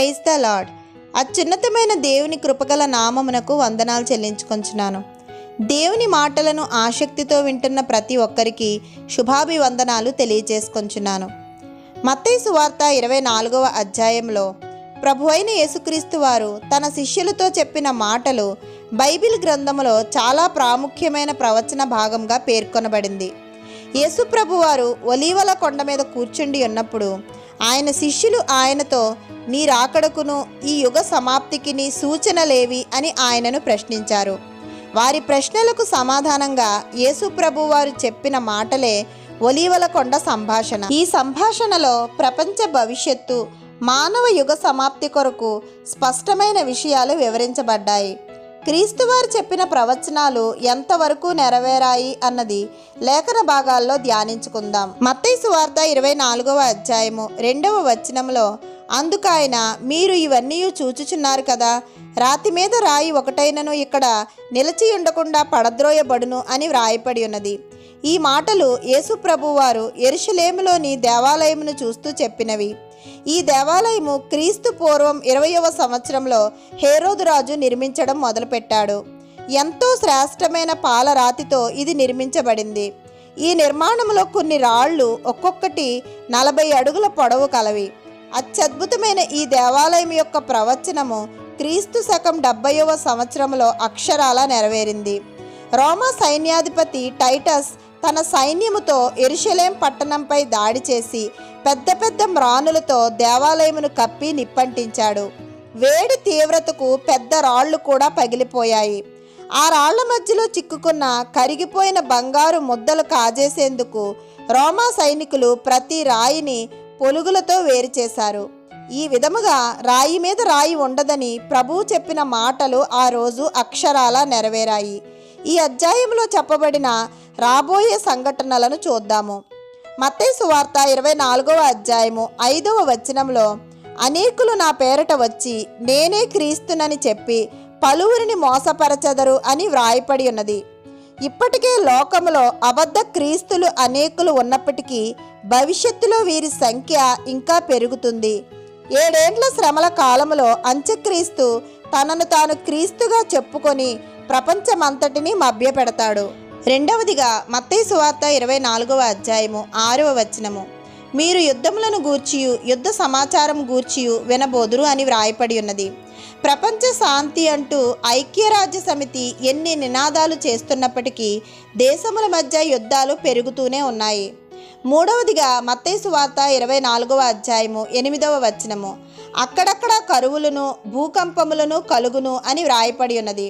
Praise the lord. అత్యున్నతమైన దేవుని కృపగల నామమునకు వందనాలు చెల్లించుకొంచున్నాను. దేవుని మాటలను ఆసక్తితో వింటున్న ప్రతి ఒక్కరికి శుభాభివందనాలు తెలియజేసుకొంచున్నాను. మత్తయి సువార్త 24వ అధ్యాయంలో ప్రభువైన యేసుక్రీస్తు వారు తన శిష్యులతో చెప్పిన మాటలు బైబిల్ గ్రంథములో చాలా ప్రాముఖ్యమైన ప్రవచన భాగంగా పేర్కొనబడింది. యేసు ప్రభువారు ఒలీవల కొండ మీద కూర్చుండి ఉన్నప్పుడు ఆయన శిష్యులు ఆయనతో, నీ రాకడకును ఈ యుగ సమాప్తికి నీ సూచనలేవి అని ఆయనను ప్రశ్నించారు. వారి ప్రశ్నలకు సమాధానంగా యేసు ప్రభువారు చెప్పిన మాటలే ఒలీవల కొండ సంభాషణ. ఈ సంభాషణలో ప్రపంచ భవిష్యత్తు, మానవ యుగ సమాప్తి కొరకు స్పష్టమైన విషయాలు వివరించబడ్డాయి. క్రీస్తువారు చెప్పిన ప్రవచనాలు ఎంతవరకు నెరవేరాయి అన్నది లేఖన భాగాల్లో ధ్యానించుకుందాం. మత్తయి సువార్త 24వ అధ్యాయము 2వ వచనంలో, అందుకాయన, మీరు ఇవన్నీ చూచుచున్నారు కదా, రాతి మీద రాయి ఒకటైనను ఇక్కడ నిలిచి ఉండకుండా పడద్రోయబడును అని వ్రాయపడి ఉన్నది. ఈ మాటలు యేసు ప్రభువారు యెరూషలేములోని దేవాలయమును చూస్తూ చెప్పినవి. ఈ దేవాలయము క్రీస్తు పూర్వం 20వ సంవత్సరంలో హేరోదు రాజు నిర్మించడం మొదలుపెట్టాడు. ఎంతో శ్రేష్టమైన పాలరాతితో ఇది నిర్మించబడింది. ఈ నిర్మాణంలో కొన్ని రాళ్ళు ఒక్కొక్కటి 40 అడుగుల పొడవు కలవి. అత్యద్భుతమైన ఈ దేవాలయం యొక్క ప్రవచనము క్రీస్తు శకం 70వ సంవత్సరంలో అక్షరాలా నెరవేరింది. రోమా సైన్యాధిపతి టైటస్ తన సైన్యముతో యెరూషలేం పట్టణంపై దాడి చేసి పెద్ద పెద్ద మ్రానులతో దేవాలయమును కప్పి నిప్పంటించాడు. వేడి తీవ్రతకు పెద్ద రాళ్ళు కూడా పగిలిపోయాయి. ఆ రాళ్ల మధ్యలో చిక్కుకున్న కరిగిపోయిన బంగారు ముద్దలు కాజేసేందుకు రోమా సైనికులు ప్రతి రాయిని పొలుగులతో వేరు చేశారు. ఈ విధముగా రాయి మీద రాయి ఉండదని ప్రభువు చెప్పిన మాటలు ఆ రోజు అక్షరాలా నెరవేరాయి. ఈ అధ్యాయంలో చెప్పబడిన రాబోయే సంఘటనలను చూద్దాము. మత్తయి సువార్త 24వ అధ్యాయము 5వ వచనంలో, అనేకులు నా పేరట వచ్చి నేనే క్రీస్తునని చెప్పి పలువురిని మోసపరచెదరు అని వ్రాయపడి ఉన్నది. ఇప్పటికే లోకములో అబద్ధ క్రీస్తులు అనేకులు ఉన్నప్పటికీ భవిష్యత్తులో వీరి సంఖ్య ఇంకా పెరుగుతుంది. 7 ఏండ్ల శ్రమల కాలంలో అంత్యక్రీస్తు తనను తాను క్రీస్తుగా చెప్పుకొని ప్రపంచమంతటిని మభ్యపెడతాడు. రెండవదిగా మత్తయి సువార్త 24వ అధ్యాయము 6వ వచనము, మీరు యుద్ధములను గూర్చియు యుద్ధ సమాచారం గూర్చియు వినబోదురు అని వ్రాయపడి ఉన్నది. ప్రపంచ శాంతి అంటూ ఐక్యరాజ్య సమితి ఎన్ని నినాదాలు చేస్తున్నప్పటికీ దేశముల మధ్య యుద్ధాలు పెరుగుతూనే ఉన్నాయి. మూడవదిగా మత్తయి సువార్త 24వ అధ్యాయము 8వ వచనము, అక్కడక్కడ కరువులను భూకంపములను కలుగును అని వ్రాయపడి ఉన్నది.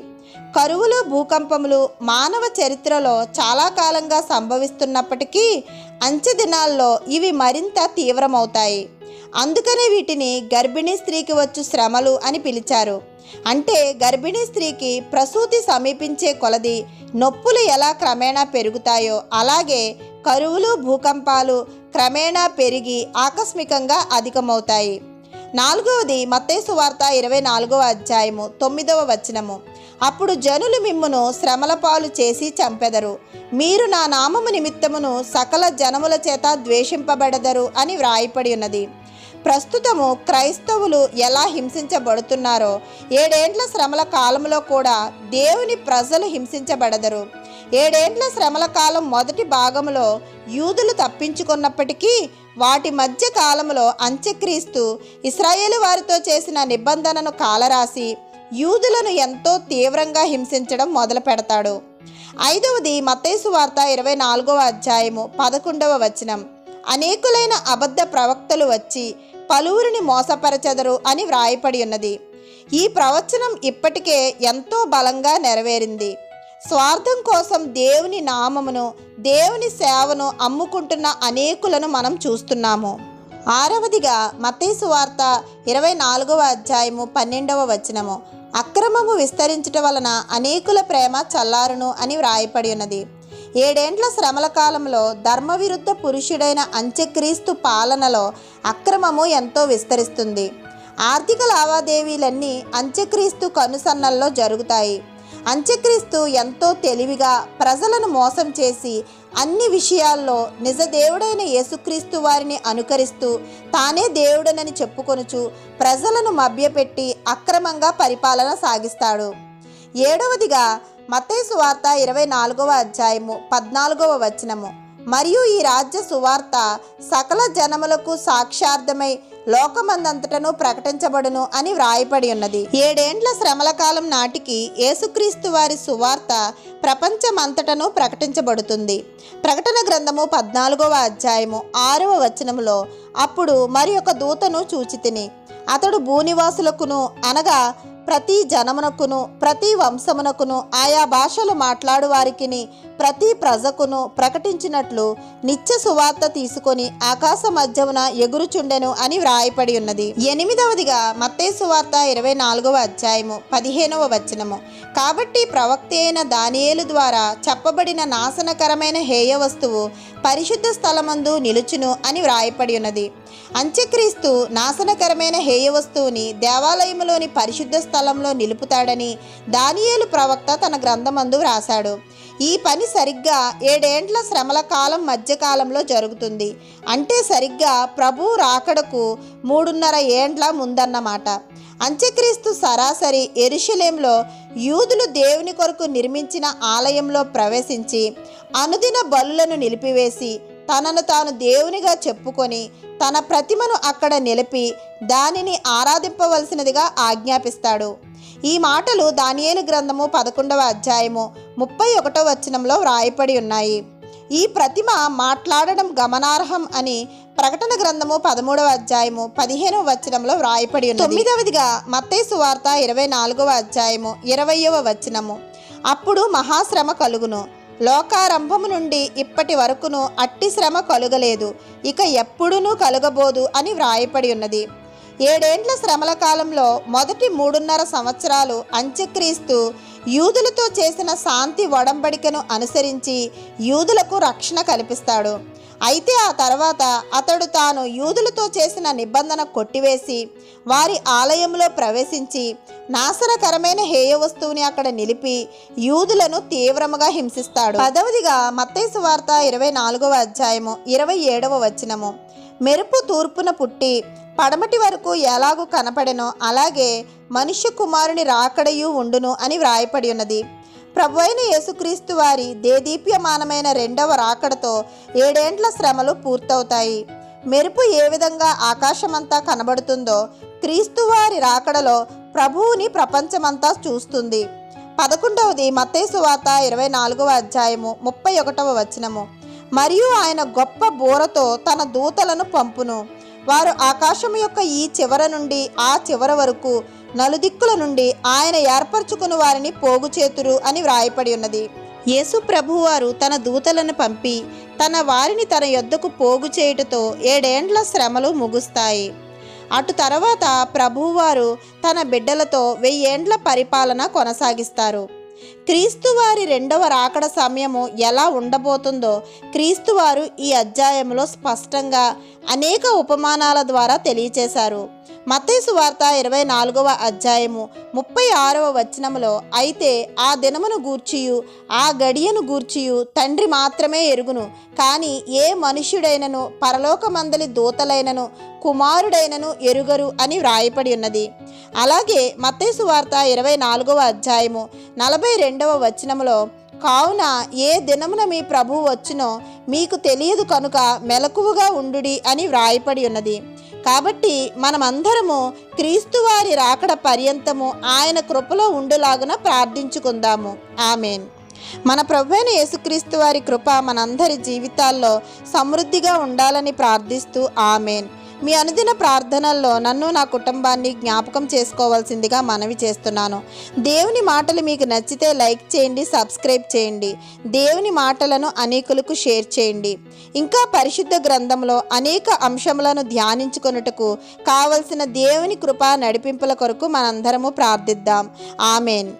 కరువులు భూకంపములు మానవ చరిత్రలో చాలా కాలంగా సంభవిస్తున్నప్పటికీ అంచె దినాల్లో ఇవి మరింత తీవ్రమవుతాయి. అందుకనే వీటిని గర్భిణీ స్త్రీకి వచ్చు శ్రమలు అని పిలిచారు. అంటే గర్భిణీ స్త్రీకి ప్రసూతి సమీపించే కొలది నొప్పులు ఎలా క్రమేణా పెరుగుతాయో అలాగే కరువులు భూకంపాలు క్రమేణా పెరిగి ఆకస్మికంగా అధికమవుతాయి. నాలుగవది మత్తయి సువార్త 24వ అధ్యాయము 9వ వచనము, అప్పుడు జనులు మిమ్మును శ్రమల పాలు చేసి చంపెదరు, మీరు నా నామము నిమిత్తమును సకల జనముల చేత ద్వేషింపబడదరు అని వ్రాయపడి ఉన్నది. ప్రస్తుతము క్రైస్తవులు ఎలా హింసించబడుతున్నారో 7 ఏండ్ల శ్రమల కాలంలో కూడా దేవుని ప్రజలు హింసించబడదరు. 7 ఏండ్ల శ్రమల కాలం మొదటి భాగంలో యూదులు తప్పించుకున్నప్పటికీ వాటి మధ్య కాలంలో అంత్యక్రీస్తు ఇశ్రాయేలు వారితో చేసిన నిబంధనను కాలరాసి యూదులను ఎంతో తీవ్రంగా హింసించడం మొదలు పెడతాడు. ఐదవది మత్తయి సువార్త 24వ అధ్యాయము 11వ వచనం, అనేకులైన అబద్ధ ప్రవక్తలు వచ్చి పలువురిని మోసపరచెదరు అని వ్రాయపడి ఉన్నది. ఈ ప్రవచనం ఇప్పటికే ఎంతో బలంగా నెరవేరింది. స్వార్థం కోసం దేవుని నామమును దేవుని సేవను అమ్ముకుంటున్న అనేకులను మనం చూస్తున్నాము. ఆరవదిగా మత్తయి సువార్త 24వ అధ్యాయము 12వ వచనము, అక్రమము విస్తరించుట వలన అనేకుల ప్రేమ చల్లారును అని వ్రాయపడి ఉన్నది. 7 ఏండ్ల శ్రమల కాలంలో ధర్మవిరుద్ధ పురుషుడైన అంత్యక్రీస్తు పాలనలో అక్రమము ఎంతో విస్తరిస్తుంది. ఆర్థిక లావాదేవీలన్నీ అంత్యక్రీస్తు కనుసన్నల్లో జరుగుతాయి. అంత్యక్రీస్తు ఎంతో తెలివిగా ప్రజలను మోసం చేసి అన్ని విషయాల్లో నిజ దేవుడైన యేసుక్రీస్తు వారిని అనుకరిస్తూ తానే దేవుడనని చెప్పుకొనుచు ప్రజలను మభ్యపెట్టి అక్రమంగా పరిపాలన సాగిస్తాడు. 7వదిగా మత్తయి సువార్త 24వ అధ్యాయము 14వ వచనము. మరియు ఈ రాజ్య సువార్త సకల జనములకు సాక్ష్యార్థమై లోకమందంతటను ప్రకటించబడును అని వ్రాయపడి ఉన్నది. 7 ఏండ్ల శ్రమల కాలం నాటికి యేసుక్రీస్తు వారి సువార్త ప్రపంచమంతటను ప్రకటించబడుతుంది. ప్రకటన గ్రంథము 14వ అధ్యాయము 6వ వచనములో, అప్పుడు మరి ఒక దూతను చూచితిని. అతడు భూనివాసులకును అనగా ప్రతి జనమునకును ప్రతి వంశమునకును ఆయా భాషలు మాట్లాడు వారికిని ప్రతి ప్రజకును ప్రకటించినట్లు నిత్య సువార్త తీసుకొని ఆకాశ మధ్యమున ఎగురుచుండెను అని వ్రాయపడి ఉన్నది. 8వదిగా మత్తయి సువార్త 24వ అధ్యాయము 15వ వచనము. కాబట్టి ప్రవక్త అయిన దానియేలు ద్వారా చెప్పబడిన నాశనకరమైన హేయ వస్తువు పరిశుద్ధ స్థలమందు నిలుచును అని వ్రాయపడి ఉన్నది. అంత్యక్రీస్తు నాశనకరమైన హేయ వస్తువుని దేవాలయములోని పరిశుద్ధ స్థలంలో నిలుపుతాడని దానియేలు ప్రవక్త తన గ్రంథమందు వ్రాశాడు. ఈ పని సరిగ్గా 7 ఏండ్ల శ్రమల కాలం మధ్యకాలంలో జరుగుతుంది. అంటే సరిగ్గా ప్రభువు రాకడకు 3.5 ఏండ్ల ముందన్నమాట. అంత్యక్రీస్తు సరాసరి యెరూషలేములో యూదులు దేవుని కొరకు నిర్మించిన ఆలయంలో ప్రవేశించి అనుదిన బలులను నిలిపివేసి తనను తాను దేవునిగా చెప్పుకొని తన ప్రతిమను అక్కడ నిలిపి దానిని ఆరాధింపవలసినదిగా ఆజ్ఞాపిస్తాడు. ఈ మాటలు దానియేలు గ్రంథము 11వ అధ్యాయము 31వ వచనంలో వ్రాయపడి ఉన్నాయి. ఈ ప్రతిమ మాట్లాడడం గమనార్హం అని ప్రకటన గ్రంథము 13వ అధ్యాయము 15వ వచనంలో వ్రాయపడి ఉన్నది. 9వదిగా మత్తయి సువార్త 24వ అధ్యాయము 20వ వచనము. అప్పుడు మహాశ్రమ కలుగును, లోకారంభము నుండి ఇప్పటి వరకును అట్టి శ్రమ కలుగలేదు, ఇక ఎప్పుడునూ కలుగబోదు అని వ్రాయపడి ఉన్నది. 7 ఏండ్ల శ్రమల కాలంలో మొదటి 3.5 సంవత్సరాలు అంత్యక్రీస్తు యూదులతో చేసిన శాంతి ఒడంబడికను అనుసరించి యూదులకు రక్షణ కల్పిస్తాడు. అయితే ఆ తర్వాత అతడు తాను యూదులతో చేసిన నిబంధన కొట్టివేసి వారి ఆలయంలో ప్రవేశించి నాశనకరమైన హేయ వస్తువుని అక్కడ నిలిపి యూదులను తీవ్రముగా హింసిస్తాడు. 10వదిగా మత్తయి సువార్త 24వ అధ్యాయము 27వ వచనము. మెరుపు తూర్పున పుట్టి పడమటి వరకు ఎలాగూ కనపడెనో అలాగే మనుష్య కుమారుని రాకడయు ఉండును అని వ్రాయపడి ఉన్నది. ప్రభువైన యేసుక్రీస్తు వారి దేదీప్యమానమైన 2వ రాకడతో 7 ఏండ్ల శ్రమలు పూర్తవుతాయి. మెరుపు ఏ విధంగా ఆకాశమంతా కనబడుతుందో క్రీస్తు వారి రాకడలో ప్రభువుని ప్రపంచమంతా చూస్తుంది. 11వది మత్తయి సువార్త 24వ అధ్యాయము 31వ వచనము. మరియు ఆయన గొప్ప బూరతో తన దూతలను పంపును, వారు ఆకాశం యొక్క ఈ చివర నుండి ఆ చివర వరకు నలుదిక్కుల నుండి ఆయన ఏర్పరచుకుని వారిని పోగు చేతురు అని వ్రాయపడి ఉన్నది. యేసు ప్రభువారు తన దూతలను పంపి తన వారిని తన యొద్దకు పోగు చేయుటతో 7 ఏండ్ల శ్రమలు ముగుస్తాయి. అటు తర్వాత ప్రభువారు తన బిడ్డలతో 1000 ఏండ్ల పరిపాలన కొనసాగిస్తారు. క్రీస్తువారి 2వ రాకడ సమయము ఎలా ఉండబోతుందో క్రీస్తువారు ఈ అధ్యాయంలో స్పష్టంగా అనేక ఉపమానాల ద్వారా తెలియచేశారు. మత్తయి సువార్త 24వ అధ్యాయము 36వ వచనములో, అయితే ఆ దినమును గూర్చియు ఆ గడియను గూర్చియు తండ్రి మాత్రమే ఎరుగును, కానీ ఏ మనుష్యుడైనను పరలోకమందలి దూతలైనను కుమారుడైనను ఎరుగరు అని వ్రాయపడి ఉన్నది. అలాగే మత్తయి సువార్త 24వ అధ్యాయము 42వ వచనములో, కావున ఏ దినమున మీ ప్రభువు వచ్చునో మీకు తెలియదు కనుక మెలకువగా ఉండుడి అని వ్రాయపడి ఉన్నది. కాబట్టి మనమందరము క్రీస్తువారి రాకడ పర్యంతము ఆయన కృపలో ఉండులాగున ప్రార్థించుకుందాము. ఆమెన్. మన ప్రభువైన యేసుక్రీస్తు వారి కృప మనందరి జీవితాల్లో సమృద్ధిగా ఉండాలని ప్రార్థిస్తూ ఆమెన్. మీ అనుదిన ప్రార్థనల్లో నన్ను నా కుటుంబాన్ని జ్ఞాపకం చేసుకోవాల్సిందిగా మనవి చేస్తున్నాను. దేవుని మాటలు మీకు నచ్చితే లైక్ చేయండి, సబ్స్క్రైబ్ చేయండి. దేవుని మాటలను అనేకులకు షేర్ చేయండి. ఇంకా పరిశుద్ధ గ్రంథంలో అనేక అంశములను ధ్యానించుకొనుటకు కావలసిన దేవుని కృప నడిపింపుల కొరకు మనందరము ప్రార్థిద్దాం. ఆమెన్.